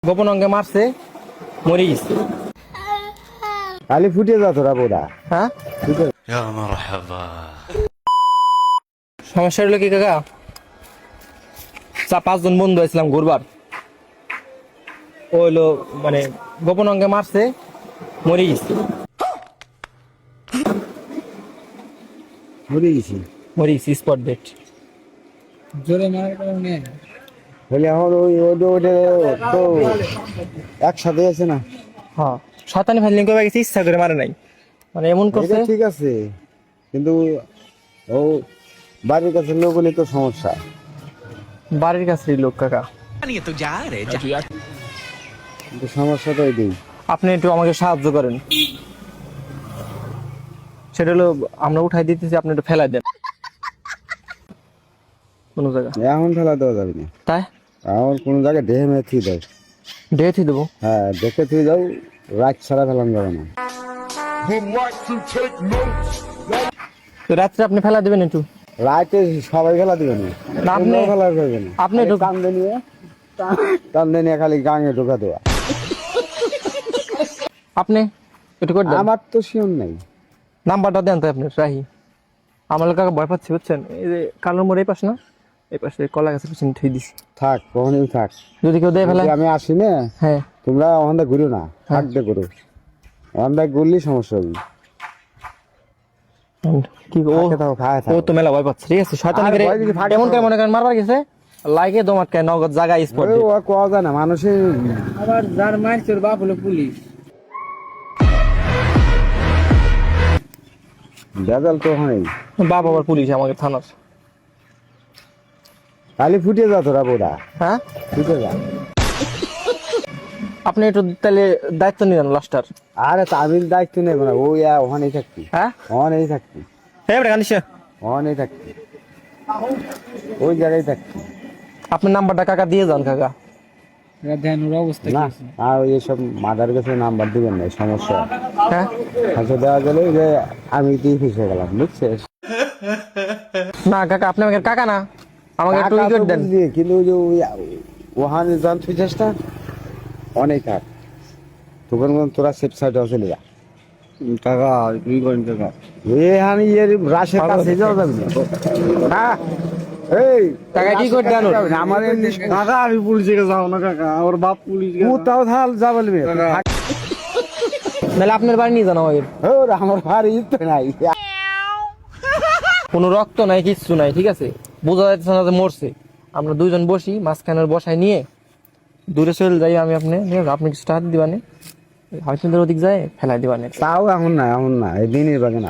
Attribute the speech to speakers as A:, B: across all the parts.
A: গোপন অঙ্গে মারছে, মরে গেছে।
B: খালি ফুটে যা তোরা বোরা।
A: হ্যাঁ,
B: ফুটে
A: সমস্যা হলো কি কাকা, 4-5 জন বন্ধু আসলাম ঘুরবার, ও হলো মানে গোপন অঙ্গে মারছে, মরে গেছে।
B: মরে গেছি।
A: মরে গেছি, স্পট ডেট।
C: জোরে মারার কারণে
B: বলে এখন ওই তো একসাথে আছে না।
A: হ্যাঁ, শয়তানি ফাজলিং করে গেছে, ইচ্ছা করে মারে নাই, মানে এমন করছে।
B: এটা ঠিক আছে, কিন্তু ও বাড়ির কাছে লোক হলে তো সমস্যা।
A: বাড়ির কাছের লোক কাকা,
B: কিন্তু সমস্যা তো এটাই।
A: আপনি একটু আমাকে সাহায্য করেন। সেটা হলো আমরা উঠাই দিতেছি, আপনি একটু ফেলাই দেন কোনো জায়গা।
B: এখন ফেলা দেওয়া যাবে না,
A: তাই
B: এখন কোনো জায়গায় দেহে মেয়ে থুই দাও।
A: ডেথই দেবো।
B: হ্যাঁ, দেখে থুই দাও, রাত ছাড়া ফেলান যাবে না।
A: তো রাত্রে আপনি ফেলা দেবেন একটু।
B: রাতে সবাই ফেলা দিবে না,
A: না, আপনি
B: ফেলা করবে না।
A: আপনি একটু
B: কান্দে নিয়ে খালি গাঙে ঢোকা দেওয়া।
A: আপনি একটু করে দেন।
B: আমার তো শিওর নাই।
A: নাম্বারটা দেন তো আপনি, রাহি। আমার কাকা ভয় পাচ্ছি বুঝছেন, এই যে কালোর মোড় এই পাশ না, এই পাশে কলা গাছের পিছনে ঠেই দিছি।
B: থাক, কখনই থাক।
A: যদি কেউ দেয় ফেলায়,
B: যদি আমি আসি না,
A: হ্যাঁ
B: তোমরা ওখানটা ঘুরো না, থাকতে করো। ওখানটা ঘুরলেই সমস্যা হবে।
A: কি ও
B: থাকে থাকো, খায়
A: ও
B: থাকো।
A: তো মেলা ভয় পাচ্ছে, ঠিক আছে। শয়তানি
B: আরে
A: করে
B: ভয় যদি থাকে
A: এমন করে
B: তো-
A: মনে করেন মারবার গেছে, লাইকে দমাটকায় নগদ জায়গায় স্পট।
B: ওই ও কোয়া যায় না, মানুষের
C: আবার যার মারছে ওর বাপ হলো পুলিশ।
B: বেজাল তো হয়।
A: বাপ আবার পুলিশ আমাকে থানার।
B: খালি ফুটে যা তোরা বোরা,
A: হ্যাঁ,
B: ফুটে যা।
A: আপনি একটু তাহলে দায়িত্ব নিলেন লাস্টার।
B: আরে তা আমি দায়িত্ব নেব না, ওই ওখানেই থাকতি,
A: হ্যাঁ,
B: ওখানেই থাকতি,
A: হ্যাঁ বেটা কানিস।
B: ওখানেই থাকতি, ওই জায়গায় থাকতি।
A: আপনার নাম্বারটা কাকা দিয়ে যান কাকা।
C: এরা ধ্যান ওর অবস্থা কি
B: না,
C: আছে?
B: আর ওই সব মাদার কাছে নাম্বার দিবেন না, সমস্যা।
A: হ্যাঁ,
B: আচ্ছা, দেওয়া গেলে যে আমি দিয়ে ফেসে গেলাম, বুঝছিস?
A: না কাকা, আপনি আমাকে কাকা না, আমাকে একটু
B: টাকা তো
A: উইকেট দেন।
B: বুঝলি, কিন্তু ওই যে ওখানে যান ফিচাসটা অনেক থাক, তখন তোরা সেফ সাইডে চলে যা।
C: টাকা দুই করেন টাকা
B: এখানে এর রাশের কাছে যাওয়া যাবে না। হ্যাঁ, এই
A: টাকা কি করে দেন ওর?
B: আমার এমনি
C: কাকা আমি পুলিশে যাও না কাকা, ওর বাপ পুলিশ
B: তাও থাল যা বলবি।
A: নাহলে আপনার বাড়ি নিয়ে যান আমাকে।
B: আমার ভারী তো নাই।
A: কোনো রক্ত নাই, কিচ্ছু নাই, ঠিক আছে। বোঝা যাচ্ছে না যে মরছে। আমরা দুইজন বসি, মাঝখানের বসায় নিয়ে দূরে চলে যাই। আমি আপনি ঠিক আছে, আপনি কিছু টাকা দিবানে, হাইসেন্দের ওদিক যায় ফেলাই দিবানে।
B: তাও এখন না, এখন না, এই দিনের বাগে না।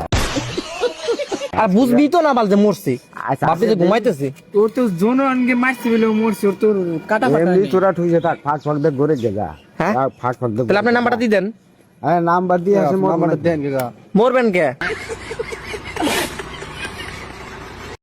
A: আর বুঝবি তো না বাল যে মরছে,
B: আচ্ছা,
A: বাপে যে ঘুমাইতেছে।
C: তোর তো জন আনকে মারছে বলে ও মরছে, ওর তোর কাটা ফাটা
B: এমনি
C: নেই।
B: তোরা ঠুকে থাক, ফাঁক ফাঁক দেখ ঘুরে যা।
A: হ্যাঁ?
B: ফাঁক ফাঁক দেখ।
A: তাহলে আপনার নাম্বারটা দিয়ে দেন।
B: হ্যাঁ, নাম্বার দিয়ে আছে,
C: নাম্বারটা দেন কাকা।
A: মরবেন কে?